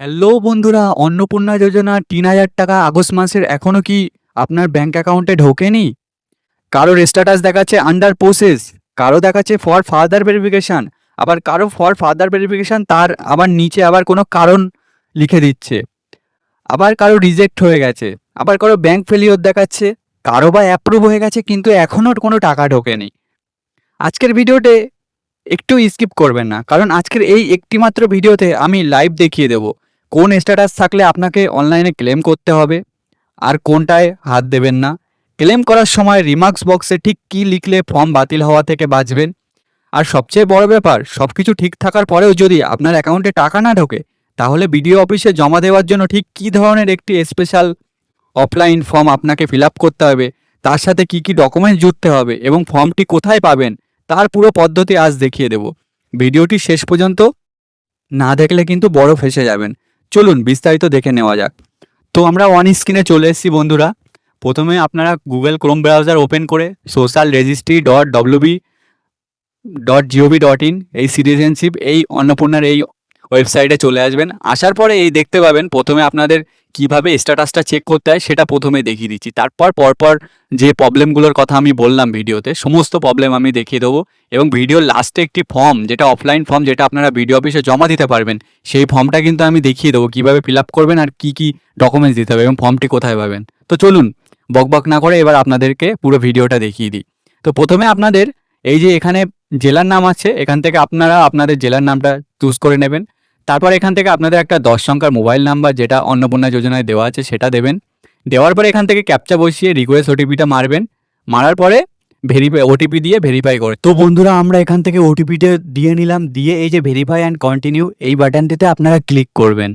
Hello বন্ধুরা, অন্নপূর্ণা যোজনা ৩,০০০ টাকা August মাসের এখনো কি আপনার ব্যাংক অ্যাকাউন্টে ঢোকেনি? কারোর স্ট্যাটাস দেখাচ্ছে আন্ডার প্রসেস, কারো দেখাচ্ছে ফর ফার্দার ভেরিফিকেশন, আবার কারো ফর ফার্দার ভেরিফিকেশন তার আবার নিচে আবার কোনো কারণ লিখে দিচ্ছে, আবার কারো রিজেক্ট হয়ে গেছে, আবার কারো ব্যাংক ফেলিওর দেখাচ্ছে, কারো বা অ্যাপ্রুভ হয়ে গেছে কিন্তু এখনও কোনো টাকা ঢোকেনি। আজকের ভিডিওতে একটু স্কিপ করবেন না, কারণ আজকের এই একটি মাত্র ভিডিওতে আমি লাইভ দেখিয়ে দেব কোন স্ট্যাটাস থাকলে আপনাকে অনলাইনে ক্লেম করতে হবে আর কোনটায় হাত দেবেন না। ক্লেম করার সময় রিমার্কস বক্সে ঠিক কী লিখলে ফর্ম বাতিল হওয়া থেকে বাঁচবেন। আর সবচেয়ে বড় ব্যাপার, সব কিছু ঠিক থাকার পরেও যদি আপনার অ্যাকাউন্টে টাকা না ঢোকে, তাহলে বিডিও অফিসে জমা দেওয়ার জন্য ঠিক কী ধরনের একটি স্পেশাল অফলাইন ফর্ম আপনাকে ফিল আপ করতে হবে, তার সাথে কি কি ডকুমেন্টস জুড়তে হবে এবং ফর্মটি কোথায় পাবেন, তার পুরো পদ্ধতি আজ দেখিয়ে দেব। ভিডিওটি শেষ পর্যন্ত না দেখলে কিন্তু বড় ফেঁসে যাবেন। চলুন বিস্তারিত দেখে নেওয়া যাক। তো আমরা অন স্ক্রিনে চলে এসেছি বন্ধুরা। প্রথমে আপনারা গুগল ক্রোম ব্রাউজার ওপেন করে social registry.wb.gov.in এই সিটিজেনশিপ এই অন্নপূর্ণার এই ওয়েবসাইটে চলে আসবেন। আসার পরে এই দেখতে পাবেন প্রথমে আপনাদের কিভাবে স্ট্যাটাসটা চেক করতে হয় সেটা প্রথমে দেখিয়ে দিচ্ছি। তারপর পরপর যে প্রবলেমগুলোর কথা আমি বললাম ভিডিওতে, সমস্ত প্রবলেম আমি দেখিয়ে দেবো। এবং ভিডিওর লাস্টে একটি ফর্ম, যেটা অফলাইন ফর্ম, যেটা আপনারা বিডিও অফিসে জমা দিতে পারবেন, সেই ফর্মটা কিন্তু আমি দেখিয়ে দেবো কীভাবে ফিল আপ করবেন আর কী কী ডকুমেন্টস দিতে হবে এবং ফর্মটি কোথায় পাবেন। তো চলুন বকবক না করে এবার আপনাদেরকে পুরো ভিডিওটা দেখিয়ে দিই। তো প্রথমে আপনাদের এই যে এখানে জেলার নাম আছে, এখান থেকে আপনারা আপনাদের জেলার নামটা চুজ করে নেবেন। তারপর এখান থেকে আপনাদের একটা 10 সংখ্যার মোবাইল নাম্বার, যেটা অন্নপূর্ণা যোজনায় দেওয়া আছে, সেটা দেবেন। দেওয়ার পরে এখান থেকে ক্যাপচা বসিয়ে রিকোয়েস্ট ওটিপিটা মারবেন। মারার পরে ওটিপি দিয়ে ভেরিফাই করে। তো বন্ধুরা, আমরা এখান থেকে ওটিপিটা দিয়ে নিলাম। দিয়ে এই যে ভেরিফাই অ্যান্ড কন্টিনিউ এই বাটনটিতে আপনারা ক্লিক করবেন।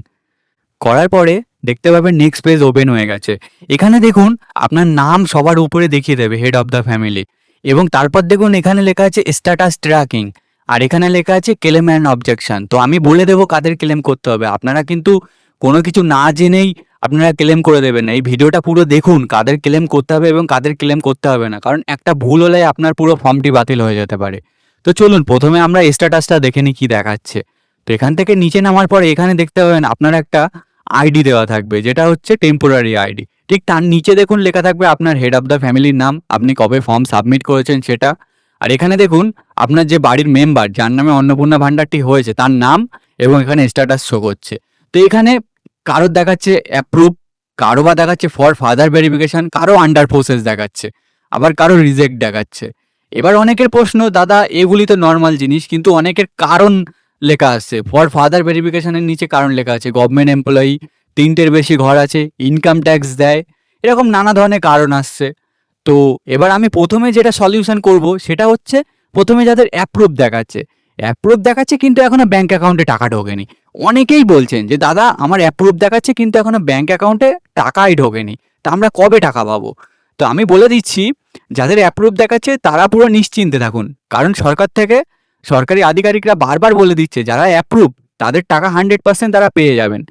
করার পরে দেখতে পাবেন নেক্সট পেজ ওপেন হয়ে গেছে। এখানে দেখুন আপনার নাম সবার উপরে দেখিয়ে দেবে, হেড অফ দ্য ফ্যামিলি। এবং তারপর দেখুন এখানে লেখা আছে স্ট্যাটাস ট্র্যাকিং, আর এখানে লেখা আছে ক্লেম অ্যান্ড অবজেকশন। তো আমি বলে দেবো কাদের ক্লেম করতে হবে। আপনারা কিন্তু কোনো কিছু না জেনেই আপনারা ক্লেম করে দেবেন। এই ভিডিওটা পুরো দেখুন কাদের ক্লেম করতে হবে এবং কাদের ক্লেম করতে হবে না, কারণ একটা ভুল হলে আপনার পুরো ফর্মটি বাতিল হয়ে যেতে পারে। তো চলুন প্রথমে আমরা স্ট্যাটাসটা দেখে নিই কী দেখাচ্ছে। তো এখান থেকে নিচে নামার পরে এখানে দেখতে পাবেন আপনার একটা আইডি দেওয়া থাকবে, যেটা হচ্ছে টেম্পোরারি আইডি। ঠিক তার নিচে দেখুন লেখা থাকবে আপনার হেড অফ দ্য ফ্যামিলির নাম, আপনি কবে ফর্ম সাবমিট করেছেন সেটা। আর এখানে দেখুন আপনার যে বাড়ির মেম্বার, যার নামে অন্নপূর্ণা ভাণ্ডারটি হয়েছে, তার নাম এবং এখানে স্ট্যাটাস শো করছে। তো এখানে কারোর দেখাচ্ছে অ্যাপ্রুভ, কারো বা দেখাচ্ছে ফর ফার্দার ভেরিফিকেশন, কারো আন্ডার প্রসেস দেখাচ্ছে, আবার কারো রিজেক্ট দেখাচ্ছে। এবার অনেকের প্রশ্ন, দাদা এগুলি তো নর্মাল জিনিস, কিন্তু অনেকের কারণ লেখা আছে। ফর ফার্দার ভেরিফিকেশনের নিচে কারণ লেখা আছে গভর্নমেন্ট এমপ্লয়ি, 3টের বেশি ঘর আছে, ইনকাম ট্যাক্স দেয়, এরকম নানা ধরনের কারণ আসছে। তো এবার আমি প্রথমে যেটা সলিউশন করব সেটা হচ্ছে, প্রথমে যাদের অ্যাপ্রুভ দেখাচ্ছে কিন্তু এখনো ব্যাঙ্ক অ্যাকাউন্টে টাকা ঢোকেনি। অনেকেই বলছেন যে দাদা আমার অ্যাপ্রুভ দেখাচ্ছে কিন্তু এখনো ব্যাঙ্ক অ্যাকাউন্টে টাকাই ঢোকেনি, তা আমরা কবে টাকা পাবো? তো আমি বলে দিচ্ছি, যাদের অ্যাপ্রুভ দেখাচ্ছে তারা পুরো নিশ্চিন্তে থাকুন, কারণ সরকার থেকে সরকারি আধিকারিকরা বারবার বলে দিচ্ছে যারা অ্যাপ্রুভ তাদের টাকা 100% তারা পেয়ে যাবেন।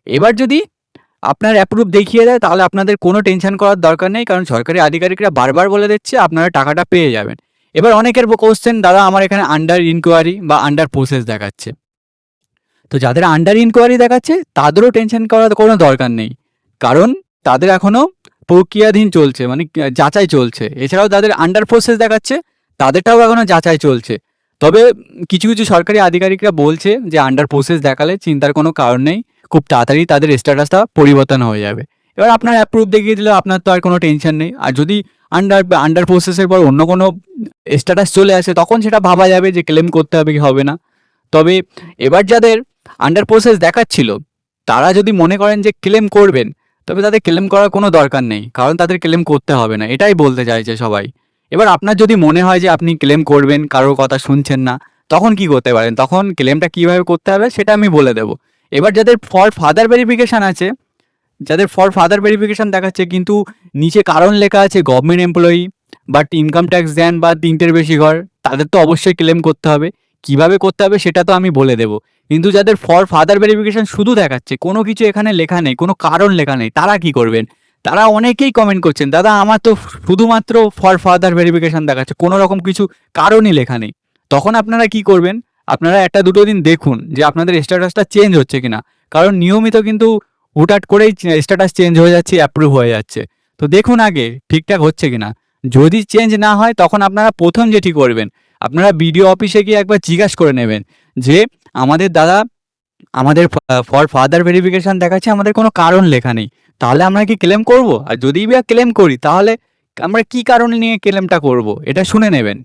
এবার যদি আপনার অ্যাপ্রুভ দেখিয়ে দেয় তাহলে আপনাদের কোনো টেনশন করার দরকার নেই, কারণ সরকারি আধিকারিকরা বারবার বলে দিচ্ছে আপনারা টাকাটা পেয়ে যাবেন। এবার অনেকের কোশ্চেন, দাদা আমার এখানে আন্ডার ইনকোয়ারি বা আন্ডার প্রসেস দেখাচ্ছে। তো যাদের আন্ডার ইনকোয়ারি দেখাচ্ছে তাদেরও টেনশন করার কোনো দরকার নেই, কারণ তাদের এখনও প্রক্রিয়াধীন চলছে, মানে যাচাই চলছে। এছাড়াও যাদের আন্ডার প্রসেস দেখাচ্ছে তাদেরটাও এখনও যাচাই চলছে। তবে কিছু কিছু সরকারি আধিকারিকরা বলছে যে আন্ডার প্রসেস দেখালে চিন্তার কোনো কারণ নেই, খুব তাড়াতাড়ি তাদের স্ট্যাটাসটা পরিবর্তন হয়ে যাবে। এবার আপনার অ্যাপ্রুভ দেখিয়ে দিলে আপনার তো আর কোনো টেনশন নেই। আর যদি আন্ডার প্রসেসের পর অন্য কোনো স্ট্যাটাস চলে আসে তখন সেটা ভাবা যাবে যে ক্লেম করতে হবে কি হবে না। তবে এবার যাদের আন্ডার প্রসেস দেখাচ্ছিল তারা যদি মনে করেন যে ক্লেম করবেন, তবে তাদের ক্লেম করার কোনো দরকার নেই, কারণ তাদের ক্লেম করতে হবে না, এটাই বলতে চাইছে সবাই। এবার আপনার যদি মনে হয় যে আপনি ক্লেম করবেন, কারোর কথা শুনছেন না, তখন কি করতে পারেন, তখন ক্লেমটা কীভাবে করতে হবে সেটা আমি বলে দেবো। এবার যাদের ফর ফার্দার ভেরিফিকেশান আছে, যাদের ফর ফার্দার ভেরিফিকেশান দেখাচ্ছে কিন্তু নিচে কারণ লেখা আছে government employee, but income tax দেন বা 3টের বেশি ঘর, তাদের তো অবশ্যই ক্লেম করতে হবে। কিভাবে করতে হবে সেটা তো আমি বলে দেবো। কিন্তু যাদের ফর ফার্দার ভেরিফিকেশান শুধু দেখাচ্ছে, কোনো কিছু এখানে লেখা নেই, কোনো কারণ লেখা নেই, তারা কি করবেন? তারা অনেকেই কমেন্ট করছেন, দাদা আমার তো শুধুমাত্র ফর ফার্দার ভেরিফিকেশান দেখাচ্ছে, কোনো রকম কিছু কারণই লেখা নেই। তখন আপনারা কি করবেন? আপনারা একটা দুটো দিন দেখুন যে আপনাদের স্ট্যাটাসটা চেঞ্জ হচ্ছে কিনা, কারণ নিয়মিত কিন্তু হুটহাট করেই স্ট্যাটাস চেঞ্জ হয়ে যাচ্ছে, অ্যাপ্রুভ হয়ে যাচ্ছে। তো দেখুন আগে ঠিকঠাক হচ্ছে কিনা। যদি চেঞ্জ না হয় তখন আপনারা প্রথম যেটি করবেন, আপনারা বিডিও অফিসে গিয়ে একবার জিজ্ঞাসা করে নেবেন যে আমাদের দাদা, আমাদের ফর ফার্দার ভেরিফিকেশন দেখাচ্ছে, আমাদের কোনো কারণ লেখা নেই, তাহলে আমরা কি ক্লেম করব? আর যদি বা ক্লেম করি তাহলে আমরা কি কারণে নিয়ে ক্লেমটা করব, এটা শুনে নেবেন।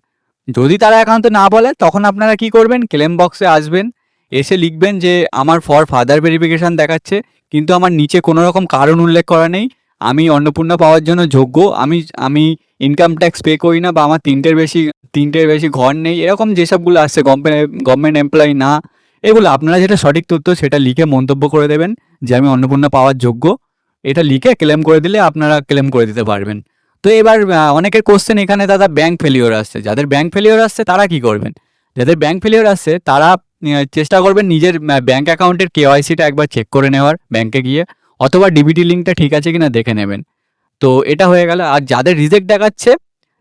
যদি তারা একান্ত না বলে তখন আপনারা কি করবেন, ক্লেম বক্সে আসবেন, এসে লিখবেন যে আমার ফর ফার্দার ভেরিফিকেশন দেখাচ্ছে কিন্তু আমার নিচে কোনো রকম কারণ উল্লেখ করা নেই, আমি অন্নপূর্ণা পাওয়ার জন্য যোগ্য, আমি আমি ইনকাম ট্যাক্স পে করি না, বা আমার তিনটের বেশি ঘর নেই, এরকম যেসবগুলো আসছে, গভর্নমেন্ট এমপ্লয়ি না, এগুলো আপনারা যেটা সঠিক তথ্য সেটা লিখে মন্তব্য করে দেবেন যে আমি অন্নপূর্ণা পাওয়ার যোগ্য। এটা লিখে ক্লেম করে দিলে আপনারা ক্লেম করে দিতে পারবেন। তো এবার অনেকের কোশ্চেন এখানে, দাদা ব্যাংক ফেলিওর আসছে, যাদের ব্যাংক ফেলিওর আসছে তারা কি করবেন? যাদের ব্যাংক ফেলিওর আসছে তারা চেষ্টা করবেন নিজের ব্যাংক অ্যাকাউন্টের কেওয়াইসিটা একবার চেক করে নেওয়ার ব্যাংকে গিয়ে, অথবা ডিবিটি লিঙ্কটা ঠিক আছে কিনা দেখে নেবেন। তো এটা হয়ে গেল। আর যাদের রিজেক্ট দেখাচ্ছে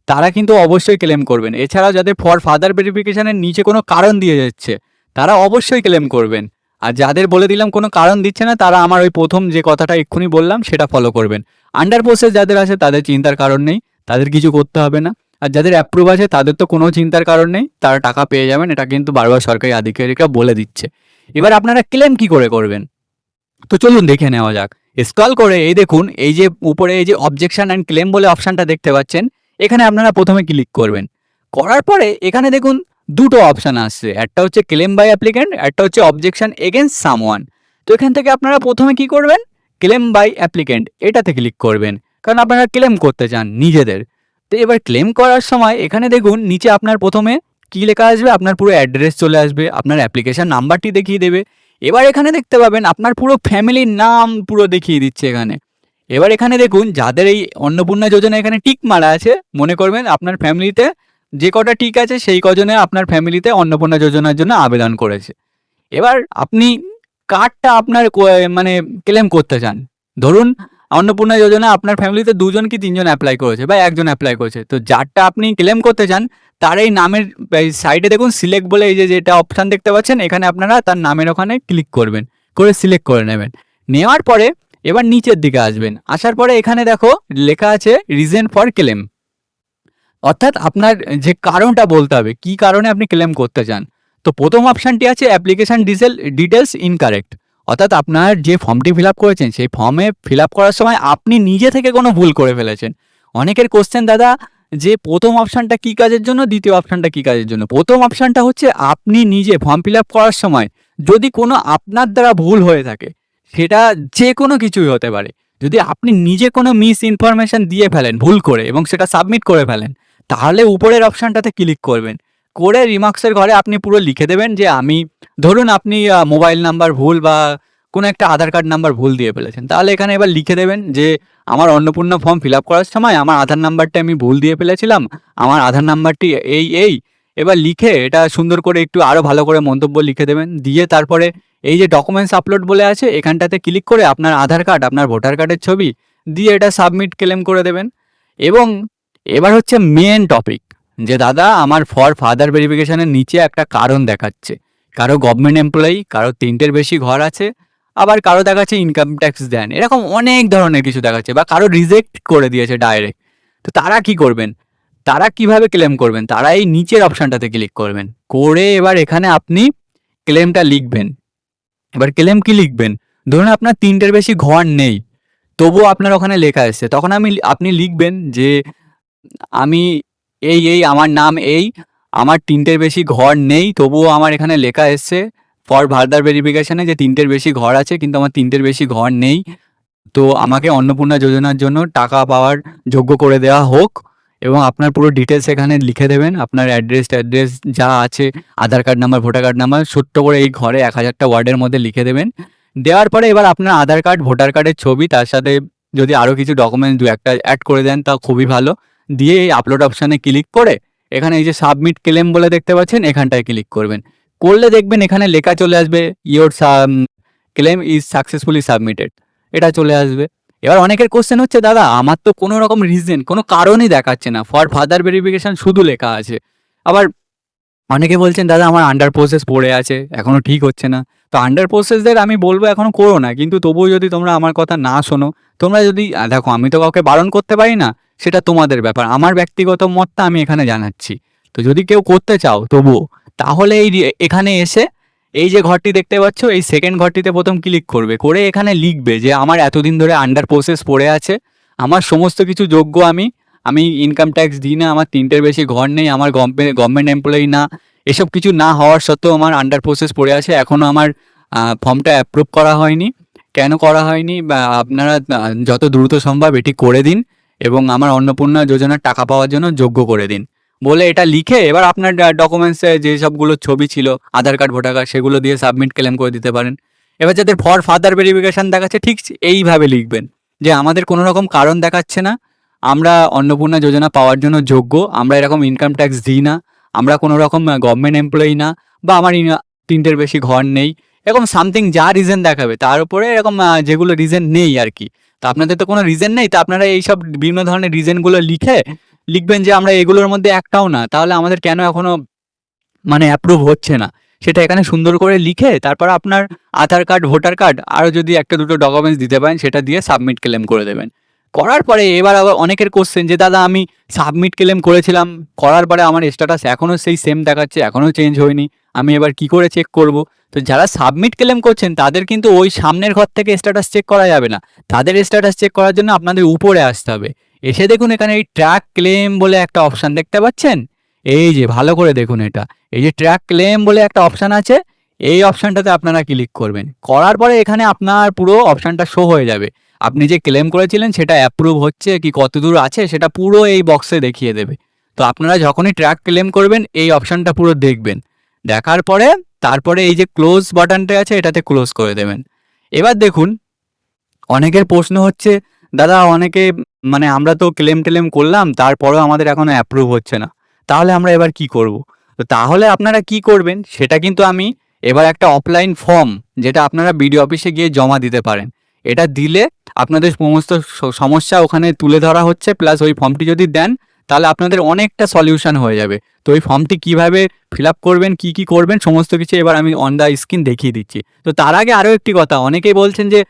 তারা কিন্তু অবশ্যই ক্লেম করবেন। এছাড়াও যাদের ফর ফার্দার ভেরিফিকেশনের নিচে কোনো কারণ দিয়ে যাচ্ছে তারা অবশ্যই ক্লেম করবেন। আর যাদের বলে দিলাম কোনো কারণ দিচ্ছে না, তারা আমার ওই প্রথম যে কথাটা এক্ষুনি বললাম সেটা ফলো করবেন। আন্ডার প্রসেস যাদের আছে তাদের চিন্তার কারণ নেই, তাদের কিছু করতে হবে না। আর যাদের অ্যাপ্রুভ আছে তাদের তো কোনো চিন্তার কারণ নেই, তারা টাকা পেয়ে যাবেন, এটা কিন্তু বারবার সরকারি আধিকারিকরা বলে দিচ্ছে। এবার আপনারা ক্লেম কি করে করবেন, তো চলুন দেখে নেওয়া যাক। স্ক্রল করে এই দেখুন, এই যে উপরে এই যে অবজেকশন অ্যান্ড ক্লেম বলে অপশানটা দেখতে পাচ্ছেন, এখানে আপনারা প্রথমে ক্লিক করবেন। করার পরে এখানে দেখুন দুটো অপশান আসছে, একটা হচ্ছে ক্লেম বাই অ্যাপ্লিক্যান্ট, একটা হচ্ছে অবজেকশন এগেনস্ট সামওয়ান। তো এখান থেকে আপনারা প্রথমে কি করবেন, ক্লেম বাই অ্যাপ্লিক্যান্ট এটাতে ক্লিক করবেন, কারণ আপনারা ক্লেম করতে চান নিজেদের। তো এবার ক্লেম করার সময় এখানে দেখুন নিচে আপনার প্রথমে কি লেখা আসবে, আপনার পুরো অ্যাড্রেস চলে আসবে, আপনার অ্যাপ্লিকেশন নাম্বারটি দেখিয়ে দেবে। এবার এখানে দেখতে পাবেন আপনার পুরো ফ্যামিলির নাম পুরো দেখিয়ে দিচ্ছে এখানে। এবার এখানে দেখুন যাদের এই অন্নপূর্ণা যোজনা এখানে টিক মারা আছে, মনে করবেন আপনার ফ্যামিলিতে যে কটা টিক আছে সেই কজনে আপনার ফ্যামিলিতে অন্নপূর্ণা যোজনার জন্য আবেদন করেছে। এবার আপনি কার্ডটা আপনার মানে ক্লেম করতে চান, ধরুন অন্নপূর্ণা যোজনা আপনার ফ্যামিলিতে 2জন কি 3জন অ্যাপ্লাই করেছে বা 1জন অ্যাপ্লাই করেছে, তো যারটা আপনি ক্লেম করতে চান তার এই নামের সাইডে দেখুন সিলেক্ট বলে এই যে যেটা অপশান দেখতে পাচ্ছেন, এখানে আপনারা তার নামের ওখানে ক্লিক করবেন, করে সিলেক্ট করে নেবেন। নেওয়ার পরে এবার নিচের দিকে আসবেন, আসার পরে এখানে দেখো লেখা আছে রিজন ফর ক্লেম, অর্থাৎ আপনার যে কারণটা বলতে হবে কি কারণে আপনি ক্লেম করতে চান। তো প্রথম অপশানটি আছে অ্যাপ্লিকেশন ডিটেলস ইনকারেক্ট, অর্থাৎ আপনার যে ফর্মটি ফিল আপ করেছেন সেই ফর্মে ফিল আপ করার সময় আপনি নিজে থেকে কোনো ভুল করে ফেলেছেন। অনেকের কোশ্চেন, দাদা যে প্রথম অপশানটা কী কাজের জন্য, দ্বিতীয় অপশানটা কী কাজের জন্য? প্রথম অপশানটা হচ্ছে আপনি নিজে ফর্ম ফিল আপ করার সময় যদি কোনো আপনার দ্বারা ভুল হয়ে থাকে, সেটা যে কোনো কিছুই হতে পারে, যদি আপনি নিজে কোনো মিস ইনফরমেশান দিয়ে ফেলেন ভুল করে এবং সেটা সাবমিট করে ফেলেন, তাহলে উপরের অপশানটাতে ক্লিক করবেন, করে রিমার্কসের ঘরে আপনি পুরো লিখে দেবেন যে আমি, ধরুন আপনি মোবাইল নাম্বার ভুল বা কোনো একটা আধার কার্ড নাম্বার ভুল দিয়ে ফেলেছেন, তাহলে এখানে এবার লিখে দেবেন যে আমার অন্নপূর্ণা ফর্ম ফিল আপ করার সময় আমার আধার নাম্বারটা আমি ভুল দিয়ে ফেলেছিলাম, আমার আধার নাম্বারটি এই। এবার লিখে এটা সুন্দর করে একটু আরও ভালো করে মন্তব্য লিখে দেবেন, দিয়ে তারপরে এই যে ডকুমেন্টস আপলোড বলে আছে এখানটাতে ক্লিক করে আপনার আধার কার্ড, আপনার ভোটার কার্ডের ছবি দিয়ে এটা সাবমিট ক্লেম করে দেবেন। এবং এবার হচ্ছে মেন টপিক, যে দাদা আমার ফর ফার্দার ভেরিফিকেশনের নিচে একটা কারণ দেখাচ্ছে, কারো গভর্নমেন্ট এমপ্লয়ি, কারো 3টের বেশি ঘর আছে, আবার কারো দেখাচ্ছে ইনকাম ট্যাক্স দেন, এরকম অনেক ধরনের কিছু দেখাচ্ছে, বা কারো রিজেক্ট করে দিয়েছে ডাইরেক্ট। তো তারা কি করবেন, তারা কিভাবে ক্লেম করবেন, তারা এই নিচের অপশানটাতে ক্লিক করবেন, করে এবার এখানে আপনি ক্লেমটা লিখবেন। এবার ক্লেম কি লিখবেন, ধরুন আপনার 3টের বেশি ঘর নেই, তবুও আপনার ওখানে লেখা এসছে, তখন আপনি লিখবেন যে আমি আমার নাম আমার 3টের বেশি ঘর নেই, তবুও আমার এখানে লেখা এসছে ফর ফার্দার ভেরিফিকেশনে যে 3টের বেশি ঘর আছে কিন্তু আমার 3টের বেশি ঘর নেই, তো আমাকে অন্নপূর্ণা যোজনার জন্য টাকা পাওয়ার যোগ্য করে দেওয়া হোক। এবং আপনার পুরো ডিটেলস এখানে লিখে দেবেন, আপনার অ্যাড্রেস যা আছে, Aadhaar card number, voter card number, ছোট্ট করে এই ঘরে 1000টা ওয়ার্ডের মধ্যে লিখে দেবেন। দেওয়ার পরে এবার আপনার আধার কার্ড, ভোটার কার্ডের ছবি, তার সাথে যদি আরও কিছু ডকুমেন্টস 2-1টা অ্যাড করে দেন তা খুবই ভালো, দিয়ে এই আপলোড অপশানে ক্লিক করে এখানে এই যে সাবমিট ক্লেম বলে দেখতে পাচ্ছেন এখানটায় ক্লিক করবেন। করলে দেখবেন এখানে লেখা চলে আসবে your claim is successfully submitted, এটা চলে আসবে। এবার অনেকের কোশ্চেন হচ্ছে, দাদা আমার তো কোনো রকম রিজন, কোনো কারণই দেখাচ্ছে না, ফর ফার্দার ভেরিফিকেশন শুধু লেখা আছে। আবার অনেকে বলছেন, দাদা আমার আন্ডার প্রসেস পড়ে আছে, এখনও ঠিক হচ্ছে না। তো আন্ডার প্রসেসদের আমি বলবো এখনো করো না, কিন্তু তবুও যদি তোমরা আমার কথা না শোনো, তোমরা যদি দেখো আমি তো কাউকে বারণ করতে পারি না, সেটা তোমাদের ব্যাপার, আমার ব্যক্তিগত মতটা আমি এখানে জানাচ্ছি। তো যদি কেউ করতে চাও তবুও, তাহলে এখানে এসে এই যে ঘরটি দেখতে পাচ্ছ, এই সেকেন্ড ঘরটিতে প্রথম ক্লিক করবে, করে এখানে লিখবে যে আমার এতদিন ধরে আন্ডার প্রসেস পড়ে আছে, আমার সমস্ত কিছু যোগ্য, আমি আমি ইনকাম ট্যাক্স দিই না, আমার 3টের বেশি ঘর নেই, আমার গভর্নমেন্ট এমপ্লয়ি না, এসব কিছু না হওয়ার সত্ত্বেও আমার আন্ডার প্রসেস পড়ে আছে, এখনও আমার ফর্মটা অ্যাপ্রুভ করা হয়নি। কেন করা হয়নি, বা আপনারা যত দ্রুত সম্ভব এটি করে দিন এবং আমার অন্নপূর্ণা যোজনার টাকা পাওয়ার জন্য যোগ্য করে দিন বলে এটা লিখে এবার আপনার ডকুমেন্টসে যে সবগুলো ছবি ছিল, আধার কার্ড, ভোটার কার্ড, সেগুলো দিয়ে সাবমিট ক্লেম করে দিতে পারেন। এবার যাদের ফর ফাদার ভেরিফিকেশান দেখাচ্ছে, ঠিক এইভাবে লিখবেন যে আমাদের কোনো রকম কারণ দেখাচ্ছে না, আমরা অন্নপূর্ণা যোজনা পাওয়ার জন্য যোগ্য, আমরা এরকম ইনকাম ট্যাক্স দিই না, আমরা কোনো রকম গভর্নমেন্ট এমপ্লয়ি না, বা আমার 3টের বেশি ঘর নেই, এরকম সামথিং যা রিজন দেখাবে, তার উপরে এরকম যেগুলো রিজন নেই আর কি। তো আপনাদের তো কোনো রিজন নেই, তো আপনারা এইসব বিভিন্ন ধরনের রিজনগুলো লিখবেন যে আমরা এগুলোর মধ্যে একটাও না, তাহলে আমাদের কেন এখনো মানে অ্যাপ্রুভ হচ্ছে না, সেটা এখানে সুন্দর করে লিখে তারপর আপনার আধার কার্ড, ভোটার কার্ড, আরও যদি একটা দুটো ডকুমেন্টস দিতে পারেন সেটা দিয়ে সাবমিট ক্লেম করে দেবেন। করার পরে এবার আবার অনেকের কোশ্চেন যে দাদা আমি সাবমিট ক্লেম করেছিলাম, করার পরে আমার স্ট্যাটাস এখনও সেই সেম দেখাচ্ছে, এখনও চেঞ্জ হয়নি, আমি এবার কি করে চেক করব? তো যারা সাবমিট ক্লেম করছেন তাদের কিন্তু ওই সামনের ঘর থেকে স্ট্যাটাস চেক করা যাবে না, তাদের স্ট্যাটাস চেক করার জন্য আপনাদের উপরে আসতে হবে। এসে দেখুন এখানে এই ট্র্যাক ক্লেম বলে একটা অপশান দেখতে পাচ্ছেন, এই যে ভালো করে দেখুন এটা, এই যে ট্র্যাক ক্লেম বলে একটা অপশান আছে, এই অপশানটাতে আপনারা ক্লিক করবেন। করার পরে এখানে আপনার পুরো অপশানটা শো হয়ে যাবে, আপনি যে ক্লেম করেছিলেন সেটা অ্যাপ্রুভ হচ্ছে কি কতদূর আছে সেটা পুরো এই বক্সে দেখিয়ে দেবে। তো আপনারা যখনই ট্র্যাক ক্লেম করবেন এই অপশানটা পুরো দেখবেন, দেখার পরে তারপরে এই যে ক্লোজ বাটনটা আছে এটাতে ক্লোজ করে দেবেন। এবার দেখুন অনেকের প্রশ্ন হচ্ছে দাদা অনেকে মানে আমরা তো ক্লেম করলাম তারপরেও আমাদের এখনো অ্যাপ্রুভ হচ্ছে না, তাহলে আমরা এবার কি করব? তো তাহলে আপনারা কি করবেন সেটা কিন্তু আমি এবার একটা অফলাইন ফর্ম, যেটা আপনারা বিডিও অফিসে গিয়ে জমা দিতে পারেন, এটা দিলে আপনাদের সমস্ত সমস্যা ওখানে তুলে ধরা হচ্ছে, প্লাস ওই ফর্মটি যদি দেন তাহলে আপনাদের অনেকটা সলিউশন হয়ে যাবে। তো ওই ফর্মটি কিভাবে ফিল আপ করবেন, কি করবেন, সমস্ত কিছু এবার আমি অন দ্য স্ক্রিন দেখিয়ে দিচ্ছি। তো তার আগে আরও একটি কথা, অনেকেই বলছেন যে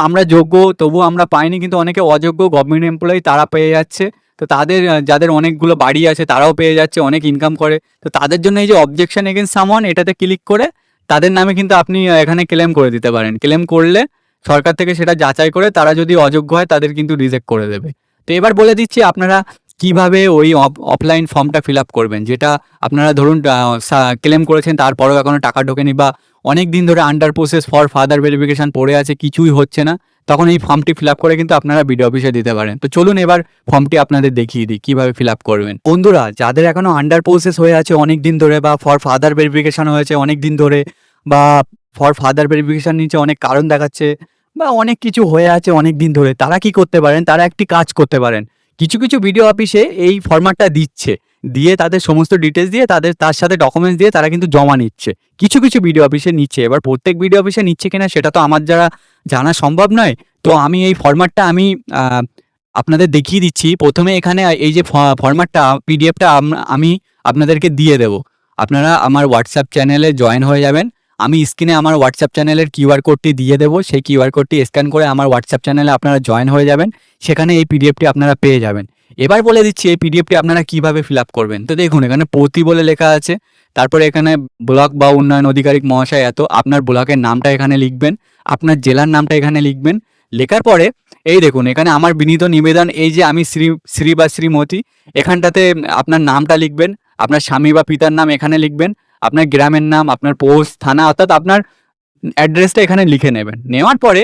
আমরা যোগ্য তবু আমরা পাইনি, কিন্তু অনেকে অযোগ্য গভর্নমেন্ট এমপ্লয়ি তারা পেয়ে যাচ্ছে। তো তাদের যাদের অনেকগুলো বাড়ি আছে তারাও পেয়ে যাচ্ছে, অনেক ইনকাম করে, তো তাদের জন্য এই যে অবজেকশন এগেইনস্ট সামওয়ান এটাতে ক্লিক করে তাদের নামে কিন্তু আপনি এখানে ক্লেম করে দিতে পারেন। ক্লেম করলে সরকার থেকে সেটা যাচাই করে তারা যদি অযোগ্য হয় তাদের কিন্তু রিজেক্ট করে দেবে। তো এবার বলে দিচ্ছি আপনারা কিভাবে ওই অফলাইন ফর্মটা ফিল আপ করবেন, যেটা আপনারা ধরুন ক্লেম করেছেন তারপরেও এখনো টাকা ঢোকেনি, বা অনেক দিন ধরে under process for father verification পড়ে আছে, কিছুই হচ্ছে না, তখন এই ফর্মটি ফিল আপ করে কিন্তু আপনারা বিডিও অফিসে দিতে পারেন। তো চলুন এবার ফর্মটি আপনাদের দেখিয়ে দিই কীভাবে ফিল আপ করবেন। বন্ধুরা যাদের এখনও আন্ডার প্রসেস হয়ে আছে অনেক দিন ধরে, বা ফর ফাদার ভেরিফিকেশন হয়েছে অনেক দিন ধরে, বা ফর ফাদার ভেরিফিকেশন নিচে অনেক কারণ দেখাচ্ছে, বা অনেক কিছু হয়ে আছে অনেক দিন ধরে, তারা কি করতে পারেন, তারা একটি কাজ করতে পারেন। কিছু বিডিও অফিসে এই ফরম্যাটটা দিচ্ছে, দিয়ে তাদের সমস্ত ডিটেলস দিয়ে তার সাথে ডকুমেন্টস দিয়ে তারা কিন্তু জমা নিচ্ছে। কিছু বিডিও অফিসে নিচ্ছে, এবার প্রত্যেক বিডিও অফিসে নিচ্ছে কিনা সেটা তো আমার জানা সম্ভব নয়। তো আমি এই ফরম্যাটটা আমি আপনাদের দেখিয়ে দিচ্ছি। প্রথমে এখানে এই যে ফরম্যাটটা পিডিএফটা আমি আপনাদেরকে দিয়ে দেবো, আপনারা আমার হোয়াটসঅ্যাপ চ্যানেলে জয়েন হয়ে যাবেন। আমি স্ক্রিনে আমার হোয়াটসঅ্যাপ চ্যানেলের কিউআর কোডটি দিয়ে দেবো, সেই কিউআর কোডটি স্ক্যান করে আমার হোয়াটসঅ্যাপ চ্যানেলে আপনারা জয়েন হয়ে যাবেন, সেখানে এই পিডিএফটি আপনারা পেয়ে যাবেন। এবার বলে দিচ্ছি এই পিডিএফটি আপনারা কিভাবে ফিল আপ করবেন। তো দেখুন এখানে প্রতি বলে লেখা আছে, তারপরে এখানে ব্লক বা উন্নয়ন আধিকারিক মহাশয় এত, আপনার ব্লকের নামটা এখানে লিখবেন, আপনার জেলার নামটা এখানে লিখবেন। লেখার পরে এই দেখুন এখানে আমার বিনীত নিবেদন, এই যে আমি শ্রী বা শ্রীমতী, এখানটাতে আপনার নামটা লিখবেন, আপনার স্বামী বা পিতার নাম এখানে লিখবেন, আপনার গ্রামের নাম, আপনার পোস্ট, থানা, অর্থাৎ আপনার অ্যাড্রেসটা এখানে লিখে নেবেন। নেওয়ার পরে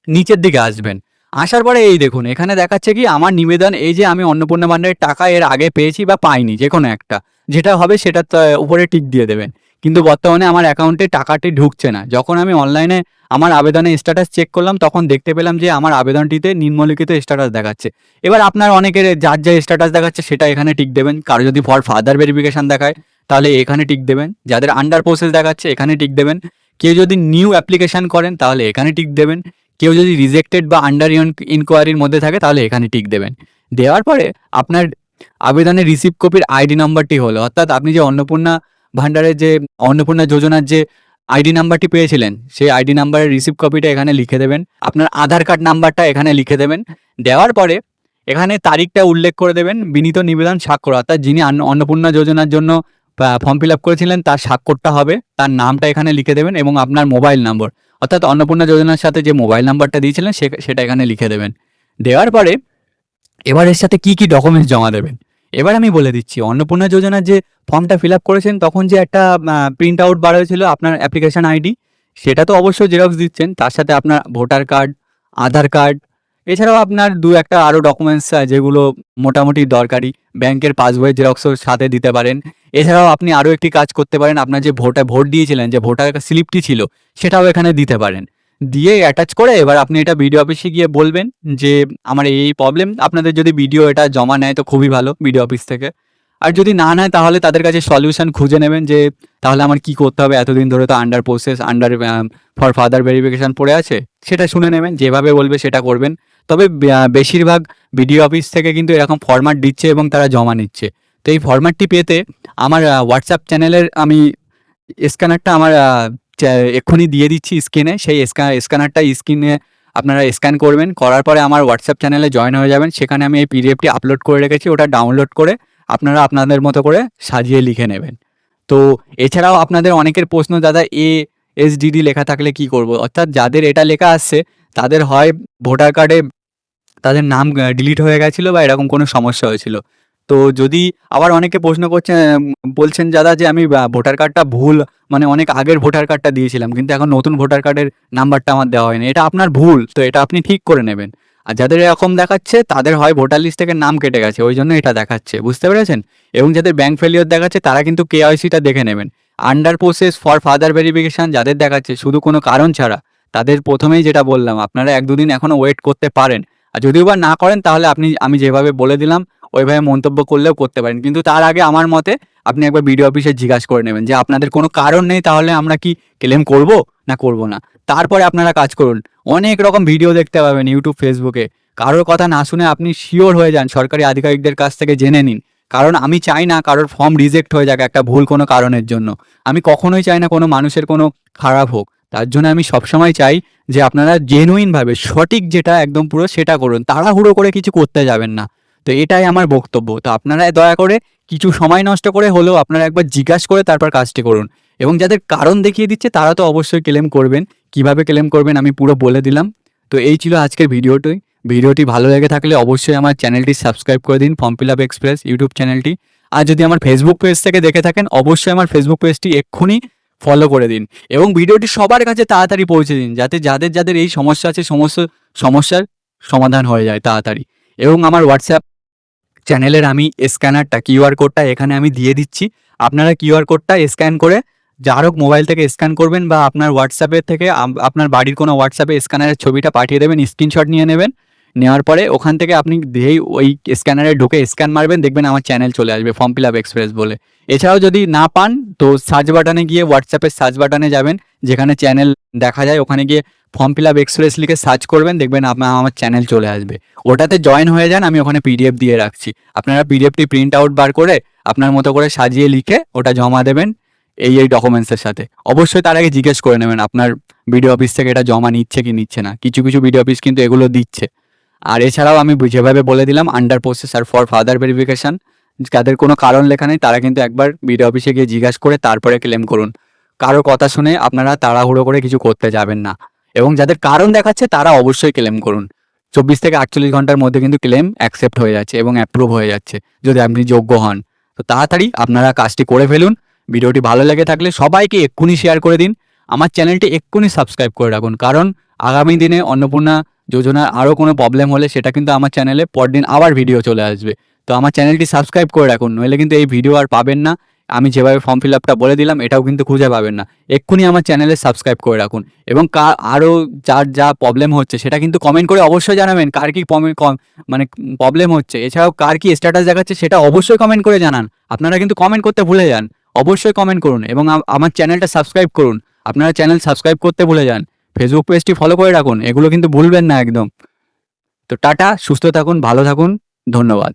নিচের দিকে আসবেন, আসার পরে এই দেখুন এখানে দেখাচ্ছে কি আমার নিবেদন, এই যে আমি অন্নপূর্ণা ভাণ্ডারের টাকা এর আগে পেয়েছি বা পাইনি, যে কোনো একটা যেটা হবে সেটা উপরে টিক দিয়ে দেবেন। কিন্তু বর্তমানে আমার অ্যাকাউন্টে টাকাটি ঢুকছে না। যখন আমি অনলাইনে আমার আবেদনের স্ট্যাটাস চেক করলাম তখন দেখতে পেলাম যে আমার আবেদনটিতে নিম্নলিখিত স্ট্যাটাস দেখাচ্ছে। এবার আপনার অনেকের যার স্ট্যাটাস দেখাচ্ছে সেটা এখানে টিক দেবেন, কারো যদি ফর ফাদার ভেরিফিকেশান দেখায় তাহলে এখানে টিক দেবেন, যাদের আন্ডার প্রসেস দেখাচ্ছে এখানে টিক দেবেন, কেউ যদি নিউ অ্যাপ্লিকেশান করেন তাহলে এখানে টিক দেবেন, কেউ যদি রিজেক্টেড বা আন্ডার ইনকোয়ারির মধ্যে থাকে তাহলে এখানে টিক দেবেন। দেওয়ার পরে আপনার আবেদনের রিসিভ কপির আইডি নাম্বারটি হলো, অর্থাৎ আপনি যে অন্নপূর্ণা ভাণ্ডারের যে অন্নপূর্ণা যোজনার যে আইডি নাম্বারটি পেয়েছিলেন সেই আইডি নাম্বারের রিসিভ কপিটা এখানে লিখে দেবেন, আপনার আধার কার্ড নাম্বারটা এখানে লিখে দেবেন। দেওয়ার পরে এখানে তারিখটা উল্লেখ করে দেবেন, বিনীত নিবেদন স্বাক্ষর, অর্থাৎ যিনি অন্নপূর্ণা যোজনার জন্য ফর্ম ফিল আপ করেছিলেন তার স্বাক্ষরটা হবে, তার নামটা এখানে লিখে দেবেন এবং আপনার মোবাইল নম্বর, অর্থাৎ অন্নপূর্ণা যোজনার সাথে যে মোবাইল নাম্বারটা দিয়েছিলেন সেটা এখানে লিখে দেবেন। দেওয়ার পরে এবার এর সাথে কি কি ডকুমেন্টস জমা দেবেন এবার আমি বলে দিচ্ছি। অন্নপূর্ণা যোজনার যে ফর্মটা ফিল আপ করেছেন তখন যে একটা প্রিন্ট আউট বার হয়েছিল আপনার অ্যাপ্লিকেশন আইডি, সেটা তো অবশ্যই জেরক্স দিচ্ছেন, তার সাথে আপনার ভোটার কার্ড, আধার কার্ড, এছাড়াও আপনার দু একটা আরও ডকুমেন্টস যেগুলো মোটামুটি দরকারি, ব্যাংকের পাসবইয়ের জেরক্সও সাথে দিতে পারেন। এছাড়াও আপনি আরও একটি কাজ করতে পারেন, আপনার যে ভোট দিয়েছিলেন যে ভোটার স্লিপটি ছিল সেটাও এখানে দিতে পারেন। দিয়ে অ্যাটাচ করে এবার আপনি এটা বিডিও অফিসে গিয়ে বলবেন যে আমার এই প্রবলেম। আপনাদের যদি বিডিও এটা জমা নেয় তো খুবই ভালো বিডিও অফিস থেকে, আর যদি না নেয় তাহলে তাদের কাছে সলিউশন খুঁজে নেবেন যে তাহলে আমার কি করতে হবে, এতদিন ধরে তো under process under for further verification পড়ে আছে, সেটা শুনে নেবেন, যেভাবে বলবে সেটা করবেন। তবে বেশিরভাগ বিডিও অফিস থেকে কিন্তু এরকম ফরম্যাট দিচ্ছে এবং তারা জমা নিচ্ছে। তো এই ফরম্যাটটি পেতে আমার হোয়াটসঅ্যাপ চ্যানেলের আমি স্ক্যানারটা আমার এক্ষুনি দিয়ে দিচ্ছি স্ক্রিনে, সেই স্ক্যানারটা স্ক্রিনে আপনারা স্ক্যান করবেন, করার পরে আমার হোয়াটসঅ্যাপ চ্যানেলে জয়েন হয়ে যাবেন। সেখানে আমি এই পিডিএফটি আপলোড করে রেখেছি, ওটা ডাউনলোড করে আপনারা আপনাদের মতো করে সাজিয়ে লিখে নেবেন। তো এছাড়াও আপনাদের অনেকের প্রশ্ন, দাদা এসডিডি লেখা থাকলে কি করব, অর্থাৎ যাদের এটা লেখা আসছে তাদের হয় ভোটার কার্ডে তাদের নাম ডিলিট হয়ে গেছিলো বা এরকম কোনো সমস্যা হয়েছিল। তো যদি আবার অনেকে প্রশ্ন করছেন, বলছেন দাদা যে আমি ভোটার কার্ডটা ভুল, মানে অনেক আগের ভোটার কার্ডটা দিয়েছিলাম কিন্তু এখন নতুন ভোটার কার্ডের নাম্বারটা আমার দেওয়া হয়নি, এটা আপনার ভুল, তো এটা আপনি ঠিক করে নেবেন। আর যাদের এরকম দেখাচ্ছে তাদের হয় ভোটার লিস্ট থেকে নাম কেটে গেছে ওই জন্য এটা দেখাচ্ছে, বুঝতে পেরেছেন? এবং যাদের ব্যাংক ফেলিওর দেখাচ্ছে তারা কিন্তু কেওয়াইসিটা দেখে নেবেন। Under process for further verification যাদের দেখাচ্ছে শুধু কোনো কারণ ছাড়া, তাদের প্রথমেই যেটা বললাম আপনারা 1-2 দিন এখনও ওয়েট করতে পারেন। আর যদিও বা না করেন তাহলে আমি যেভাবে বলে দিলাম ওইভাবে মন্তব্য করলেও করতে পারেন, কিন্তু তার আগে আমার মতে আপনি একবার বিডিও অফিসে জিজ্ঞাসা করে নেবেন যে আপনাদের কোনো কারণ নেই তাহলে আমরা কি ক্লেম করব না করব না, তারপরে আপনারা কাজ করুন। অনেক রকম ভিডিও দেখতে পাবেন ইউটিউব, ফেসবুকে, কারোর কথা না শুনে আপনি শিওর হয়ে যান, সরকারি আধিকারিকদের কাছ থেকে জেনে নিন। কারণ আমি চাই না কারোর ফর্ম রিজেক্ট হয়ে যাক একটা ভুল কোনো কারণের জন্য, আমি কখনোই চাই না কোনো মানুষের কোনো খারাপ হোক। তার জন্য আমি সবসময় চাই যে আপনারা জেনুইনভাবে সঠিক যেটা একদম পুরো সেটা করুন, তাড়াহুড়ো করে কিছু করতে যাবেন না। তো এটাই আমার বক্তব্য। তো আপনারা দয়া করে কিছু সময় নষ্ট করে হলেও আপনারা একবার জিজ্ঞাসা করে তারপর কাজটি করুন। এবং যাদের কারণ দেখিয়ে দিচ্ছে তারা তো অবশ্যই ক্লেম করবেন, কিভাবে ক্লেম করবেন আমি পুরো বলে দিলাম। তো এই ছিল আজকের ভিডিওটি ভালো লেগে থাকলে অবশ্যই আমার চ্যানেলটি সাবস্ক্রাইব করে দিন, form fill up express YouTube চ্যানেলটি। আর যদি আমার ফেসবুক পেজ থেকে দেখে থাকেন অবশ্যই আমার ফেসবুক পেজটি এক্ষুনি ফলো করে দিন এবং ভিডিওটি সবার কাছে তাড়াতাড়ি পৌঁছে দিন, যাতে যাদের এই সমস্যা আছে সমস্ত সমস্যার সমাধান হয়ে যায় তাড়াতাড়ি। এবং আমার হোয়াটসঅ্যাপ চ্যানেলের আমি স্ক্যানারটা কিউআর কোডটা এখানে আমি দিয়ে দিচ্ছি, আপনারা কিউআর কোডটা স্ক্যান করে যার হোক মোবাইল থেকে স্ক্যান করবেন বা আপনার হোয়াটসঅ্যাপের থেকে আপনার বাড়ির কোনো হোয়াটসঅ্যাপে স্ক্যানারের ছবিটা পাঠিয়ে দেবেন, স্ক্রিনশট নিয়ে নেবেন। নেওয়ার পরে ওখান থেকে আপনি যেই ওই স্ক্যানারে ঢুকে স্ক্যান মারবেন দেখবেন আমার চ্যানেল চলে আসবে ফর্ম ফিল আপ এক্সপ্রেস বলে। এছাড়াও যদি না পান তো সার্চ বাটনে গিয়ে হোয়াটসঅ্যাপের সার্চ বাটনে যাবেন, যেখানে চ্যানেল দেখা যায় ওখানে গিয়ে ফর্ম ফিল আপ এক্সপ্রেস লিখে সার্চ করবেন, দেখবেন আমার চ্যানেল চলে আসবে। ওটাতে জয়েন হয়ে যান, আমি ওখানে পিডিএফ দিয়ে রাখছি, আপনারা পিডিএফটি প্রিন্ট আউট বার করে আপনার মতো করে সাজিয়ে লিখে ওটা জমা দেবেন এই ডকুমেন্টসের সাথে। অবশ্যই তার আগে জিজ্ঞেস করে নেবেন আপনার বিডিও অফিস থেকে এটা জমা নিচ্ছে কি নিচ্ছে না, কিছু বিডিও অফিস কিন্তু এগুলো দিচ্ছে। আর এছাড়াও আমি যেভাবে বলে দিলাম আন্ডার প্রসেস আর ফর ফার্দার ভেরিফিকেশান যাদের কোনো কারণ লেখা নেই তারা কিন্তু একবার বিডিও অফিসে গিয়ে জিজ্ঞাসা করে তারপরে ক্লেম করুন। কারো কথা শুনে আপনারা তাড়াহুড়ো করে কিছু করতে যাবেন না। এবং যাদের কারণ দেখাচ্ছে তারা অবশ্যই ক্লেম করুন, 24 থেকে 48 ঘন্টার মধ্যে কিন্তু ক্লেম অ্যাকসেপ্ট হয়ে যাচ্ছে এবং অ্যাপ্রুভ হয়ে যাচ্ছে যদি আপনি যোগ্য হন। তো তাড়াতাড়ি আপনারা কাজটি করে ফেলুন। ভিডিওটি ভালো লেগে থাকলে সবাইকে এক্ষুনি শেয়ার করে দিন, আমার চ্যানেলটি এক্ষুনি সাবস্ক্রাইব করে রাখুন, কারণ আগামী দিনে অন্নপূর্ণা যোজনার আরও কোনো প্রবলেম হলে সেটা কিন্তু আমার চ্যানেলে পরদিন আবার ভিডিও চলে আসবে। তো আমার চ্যানেলটি সাবস্ক্রাইব করে রাখুন, নইলে কিন্তু এই ভিডিও আর পাবেন না। আমি যেভাবে ফর্ম ফিল আপটা বলে দিলাম এটাও কিন্তু খুঁজে পাবেন না। এক্ষুনি আমার চ্যানেলে সাবস্ক্রাইব করে রাখুন এবং আরও যার যা প্রবলেম হচ্ছে সেটা কিন্তু কমেন্ট করে অবশ্যই জানাবেন, কার কী মানে প্রবলেম হচ্ছে, এছাড়াও কার কী স্ট্যাটাস দেখাচ্ছে সেটা অবশ্যই কমেন্ট করে জানান। আপনারা কিন্তু কমেন্ট করতে ভুলে যান, অবশ্যই কমেন্ট করুন এবং আমার চ্যানেলটা সাবস্ক্রাইব করুন। আপনারা চ্যানেল সাবস্ক্রাইব করতে ভুলে যান, ফেসবুক পেজটি ফলো করে রাখুন, এগুলো কিন্তু ভুলবেন না একদম। তো টাটা, সুস্থ থাকুন, ভালো থাকুন, ধন্যবাদ।